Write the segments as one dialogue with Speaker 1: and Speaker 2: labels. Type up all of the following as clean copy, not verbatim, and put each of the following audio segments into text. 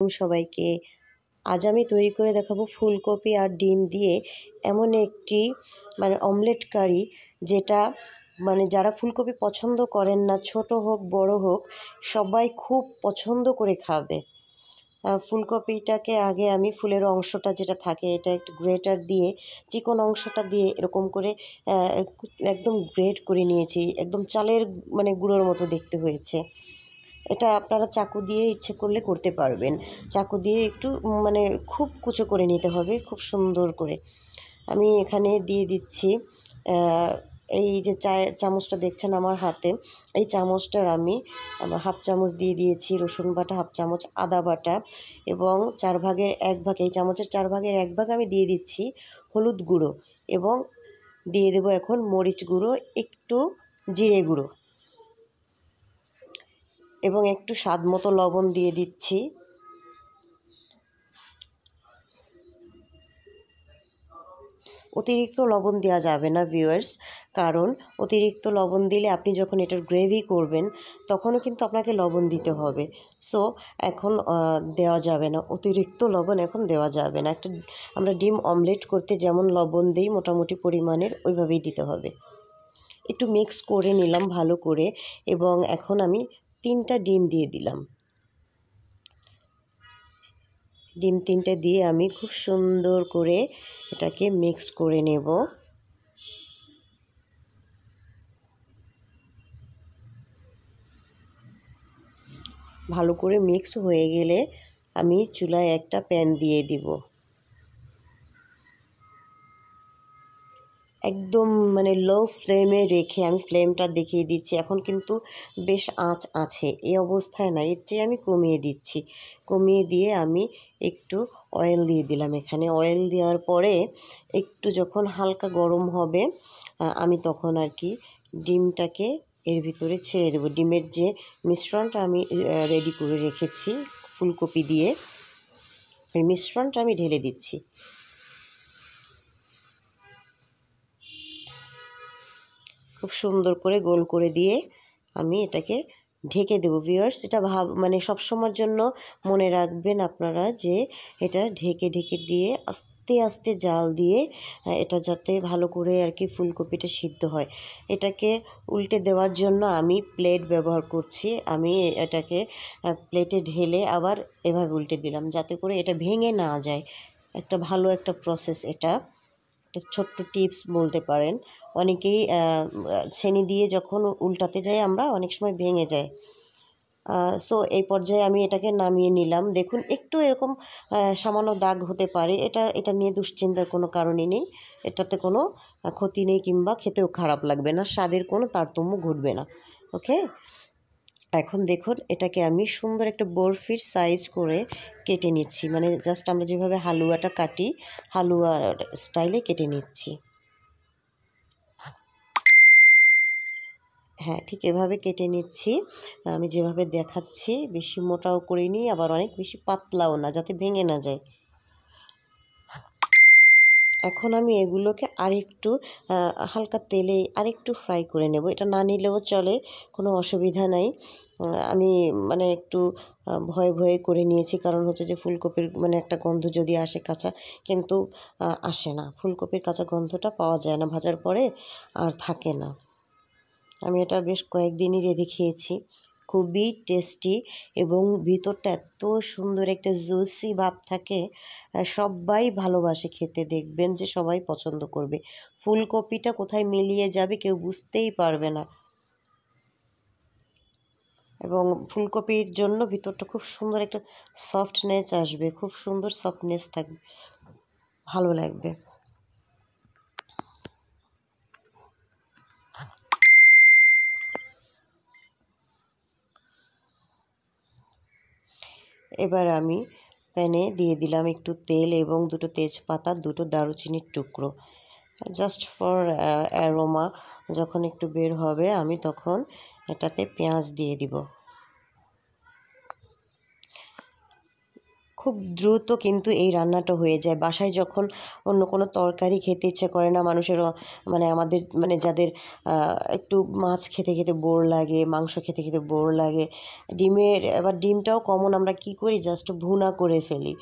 Speaker 1: সবাইকে আজ আমি তৈরি করে দেখাবো ফুলকপি আর ডিম দিয়ে এমন একটি অমলেট কারি, যেটা যারা ফুলকপি পছন্দ করেন না, ছোট হোক বড় হোক, সবাই খুব পছন্দ করে খাবে। ফুলকপিটাকে আগে আমি ফুলের অংশটা যেটা থাকে এটা একটু গ্রেটার দিয়ে, চিকন অংশটা দিয়ে এরকম করে একদম গ্রেট করে নিয়েছি। একদম চালের গুঁড়োর মতো দেখতে হয়েছে। এটা আপনারা চাকু দিয়ে ইচ্ছে করলে করতে পারবেন। চাকু দিয়ে একটু খুব কুচো করে নিতে হবে, খুব সুন্দর করে। আমি এখানে দিয়ে দিচ্ছি এই যে চায়ের চামচটা দেখছেন আমার হাতে, এই চামচটার আমি হাফ চামচ দিয়ে দিয়েছি রসুন বাটা, হাফ চামচ আদা বাটা, এবং 1/4 ভাগ, এই চামচের 1/4 ভাগ আমি দিয়ে দিচ্ছি হলুদ গুঁড়ো, এবং দিয়ে দেবো এখন মরিচ গুঁড়ো, একটু জিরে গুঁড়ো, এবং একটু স্বাদ মতো লবণ দিয়ে দিচ্ছি। অতিরিক্ত লবণ দেওয়া যাবে না ভিউয়ার্স, কারণ অতিরিক্ত লবণ দিলে আপনি যখন এটার গ্রেভি করবেন তখনও কিন্তু আপনাকে লবণ দিতে হবে। সো এখন দেওয়া যাবে না, অতিরিক্ত লবণ এখন দেওয়া যাবে না। আমরা ডিম অমলেট করতে যেমন লবণ দিই মোটামুটি পরিমাণের, ওইভাবেই দিতে হবে। একটু মিক্স করে নিলাম ভালো করে, এবং এখন আমি 3টা ডিম দিয়ে দিলাম। ডিম 3টে দিয়ে আমি খুব সুন্দর করে এটাকে মিক্স করে নেব। ভালো করে মিক্স হয়ে গেলে আমি চুলায় একটা প্যান দিয়ে দিব। একদম লো ফ্লেমে রেখে, আমি ফ্লেমটা দেখিয়ে দিচ্ছি। এখন কিন্তু বেশ আঁচ আছে, এই অবস্থায় না, এর চেয়ে আমি কমিয়ে দিচ্ছি। কমিয়ে দিয়ে আমি একটু অয়েল দিয়ে দিলাম। এখানে অয়েল দেওয়ার পরে একটু যখন হালকা গরম হবে, আমি তখন আর কি ডিমটাকে এর ভিতরে ছেড়ে দেবো। ডিমের যে মিশ্রণটা আমি রেডি করে রেখেছি ফুলকপি দিয়ে, এই মিশ্রণটা আমি ঢেলে দিচ্ছি। খুব সুন্দর করে গোল করে দিয়ে আমি এটাকে ঢেকে দেবো। ভিউয়ার্স, এটা সবসময়ের জন্য মনে রাখবেন আপনারা যে এটা ঢেকে ঢেকে দিয়ে আস্তে আস্তে জাল দিয়ে এটা যাতে ভালো করে আর কি ফুলকপিটা সিদ্ধ হয়। এটাকে উল্টে দেওয়ার জন্য আমি প্লেট ব্যবহার করছি। আমি এটাকে প্লেটে ঢেলে আবার এভাবে উল্টে দিলাম, যাতে করে এটা ভেঙে না যায়। ভালো একটা প্রসেস এটা। একটা ছোট্ট টিপস বলতে পারেন। অনেকেই ছেনি দিয়ে যখন উল্টাতে যাই আমরা, অনেক সময় ভেঙে যায়। সো এই পর্যায়ে আমি এটাকে নামিয়ে নিলাম। দেখুন একটু এরকম সামান্য দাগ হতে পারে, এটা নিয়ে দুশ্চিন্তার কোনো কারণই নেই। এটাতে কোনো ক্ষতি নেই, কিংবা খেতেও খারাপ লাগবে না, স্বাদের কোনো তারতম্য ঘটবে না। ওকে, এখন দেখুন এটাকে আমি সুন্দর একটা বরফির সাইজ করে কেটে নিচ্ছি। জাস্ট আমরা যেভাবে হালুয়াটা কাটি, হালুয়ার স্টাইলে কেটে নিচ্ছি। হ্যাঁ, ঠিক এভাবে কেটে নিচ্ছি। আমি যেভাবে দেখাচ্ছি, বেশি মোটাও করিনি, আবার অনেক বেশি পাতলাও না, যাতে ভেঙে না যায়। এখন আমি এগুলোকে আরেকটু হালকা তেলে আরেকটু ফ্রাই করে নেব। এটা না নিলেও চলে, কোনো অসুবিধা নাই। আমি একটু ভয়ে ভয়ে করে নিয়েছি, কারণ হচ্ছে যে ফুলকপির একটা গন্ধ যদি আসে কাঁচা, কিন্তু আসে না। ফুলকপির কাঁচা গন্ধটা পাওয়া যায় না, ভাজার পরে আর থাকে না। আমি এটা বেশ কয়েকদিনই রেঁধে খেয়েছি, খুবই টেস্টি, এবং ভিতরটা এত সুন্দর একটা জুসি ভাব থাকে। সবাই ভালোবাসে খেতে, দেখবেন যে সবাই পছন্দ করবে। ফুলকপিটা কোথায় মিলিয়ে যাবে কেউ বুঝতেই পারবে না, এবং ফুলকপির জন্য ভিতরটা খুব সুন্দর একটা সফটনেস আসবে, খুব সুন্দর সফটনেস থাকবে, ভালো লাগবে। এবার আমি প্যানে দিয়ে দিলাম একটু তেল, এবং 2টো তেজপাতা, 2টো দারুচিনির টুকরো, জাস্ট ফর অ্যারোমা। যখন একটু বের হবে আমি তখন এটাতে পেঁয়াজ দিয়ে দিব। খুব দ্রুত কিন্তু এই রান্নাটা হয়ে যায়। বাসায় যখন অন্য কোনো তরকারি খেতে ইচ্ছে করে না মানুষের, মানে আমাদের মানে যাদের একটু মাছ খেতে খেতে বোর লাগে, মাংস খেতে খেতে বোর লাগে, এবার ডিমটাও কমন, আমরা কি করি জাস্ট ভুনা করে ফেলি।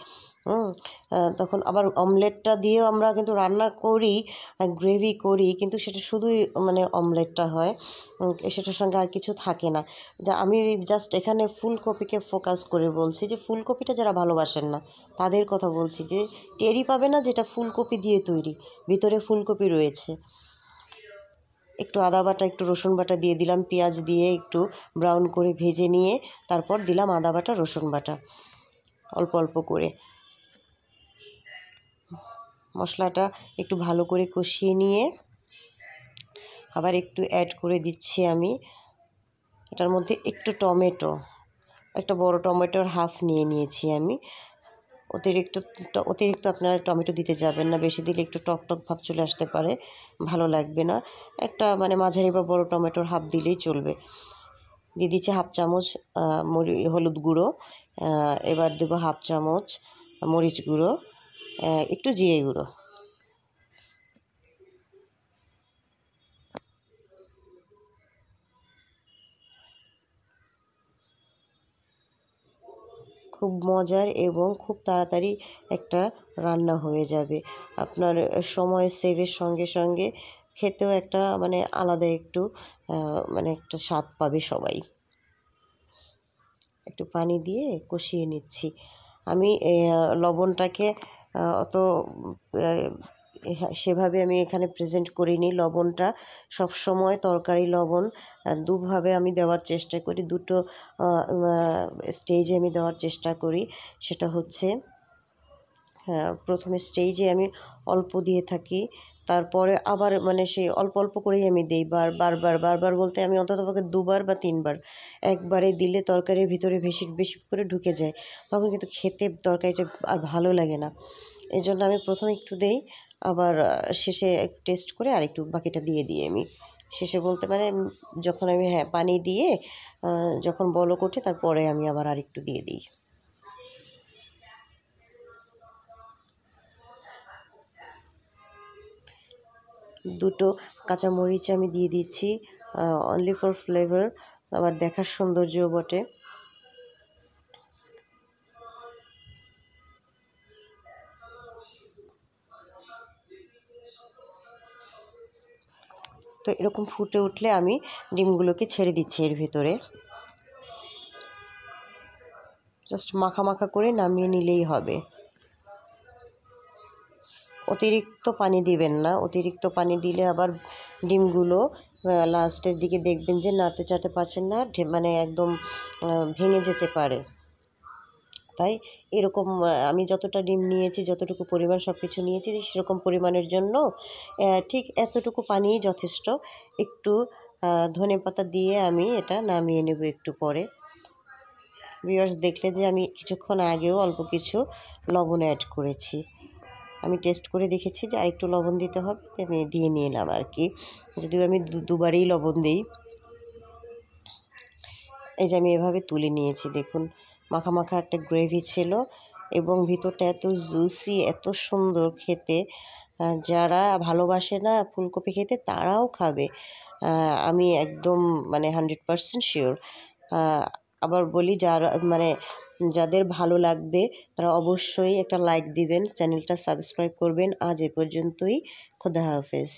Speaker 1: তখন আবার অমলেটটা দিয়েও আমরা কিন্তু রান্না করি, গ্রেভি করি, কিন্তু সেটা শুধুই মানে অমলেটটা হয়, সেটার সঙ্গে আর কিছু থাকে না। যা আমি জাস্ট এখানে ফুলকপিকে ফোকাস করে বলছি যে ফুলকপিটা যারা ভালোবাসেন না তাদের কথা বলছি, যে টেরই পাবে না যেটা ফুলকপি দিয়ে তৈরি, ভিতরে ফুলকপি রয়েছে। একটু আদা বাটা, একটু রসুন বাটা দিয়ে দিলাম, পেঁয়াজ দিয়ে একটু ব্রাউন করে ভেজে নিয়ে তারপর দিলাম আদা বাটা, রসুন বাটা অল্প অল্প করে। মশলাটা একটু ভালো করে কষিয়ে নিয়ে আবার একটু অ্যাড করে দিচ্ছি আমি এটার মধ্যে একটু টমেটো, একটা বড় টমেটোর হাফ নিয়ে নিয়েছি আমি। অতিরিক্ত আপনারা টমেটো দিতে যাবেন না, বেশি দিলে একটু টক টক ভাব চলে আসতে পারে, ভালো লাগবে না। একটা মানে মাঝারি বা বড় টমেটোর হাফ দিলেই চলবে। দিয়ে দিচ্ছি হাফ চামচ হলুদ গুঁড়ো, এবার দেবো হাফ চামচ মরিচ গুঁড়ো, একটু জিরে গুঁড়ো। খুব মজার এবং খুব তাড়াতাড়ি একটা রান্না হয়ে যাবে। আপনার সময় সেভের সঙ্গে সঙ্গে খেতেও একটা মানে আলাদা একটু মানে একটা স্বাদ পাবে সবাই। একটু পানি দিয়ে কষিয়ে নিচ্ছি আমি। লবণটাকে অত সেভাবে আমি এখানে প্রেজেন্ট করিনি। লবণটা সবসময় তরকারি লবণ দুভাবে আমি দেওয়ার চেষ্টা করি, দুটো স্টেজে আমি দেওয়ার চেষ্টা করি। সেটা হচ্ছে প্রথমে স্টেজে আমি অল্প দিয়ে থাকি, তারপরে আবার মানে সেই অল্প অল্প করেই আমি দিই, বারবার বলতে আমি অন্ততপক্ষে 2বার বা 3বার। একবারে দিলে তরকারির ভিতরে বেশি বেশি করে ঢুকে যায়, তখন কিন্তু খেতে তরকারিটা আর ভালো লাগে না। এই জন্য আমি প্রথমে একটু দেই, আবার শেষে একটু টেস্ট করে আর একটু বাকিটা দিয়ে দিই আমি। শেষে বলতে মানে যখন আমি পানি দিয়ে যখন বলক ওঠে তারপরে আমি আবার আরেকটু দিয়ে দিই। দুটো কাঁচামরিচ আমি দিয়ে দিচ্ছি, অনলি ফর ফ্লেভার, আবার দেখার সৌন্দর্য বটে। তো এরকম ফুটে উঠলে আমি ডিমগুলোকে ছেড়ে দিচ্ছি এর ভিতরে, জাস্ট মাখা মাখা করে নামিয়ে নিলেই হবে। অতিরিক্ত পানি দিবেন না, অতিরিক্ত পানি দিলে আবার ডিমগুলো লাস্টের দিকে দেখবেন যে নাড়তে চাড়তে পারছেন না, মানে একদম ভেঙে যেতে পারে। তাই এরকম আমি যতটা ডিম নিয়েছি, যতটুকু পরিমাণ সব কিছু নিয়েছি, সেরকম পরিমাণের জন্য ঠিক এতটুকু পানিই যথেষ্ট। একটু ধনেপাতা দিয়ে আমি এটা নামিয়ে নেব একটু পরে। ভিউয়ার্স দেখলে যে আমি কিছুক্ষণ আগেও অল্প কিছু লবণ অ্যাড করেছি, আমি টেস্ট করে দেখেছি যে আরেকটু লবণ দিতে হবে, আমি দিয়ে নিলাম আর কি, যদিও আমি দুবারই লবণ দিই। এই যে আমি এভাবে তুলে নিয়েছি, দেখুন মাখা মাখা একটা গ্রেভি ছিল এবং ভিতরটা এত জুসি, এত সুন্দর খেতে। যারা ভালোবাসে না ফুলকপি খেতে তারাও খাবে, আমি একদম মানে 100% শিওর। আবার বলি যারা মানে যাদের ভালো লাগবে তারা অবশ্যই একটা লাইক দিবেন, চ্যানেলটা সাবস্ক্রাইব করবেন। আজ এ পর্যন্তই, খোদা হাফেজ।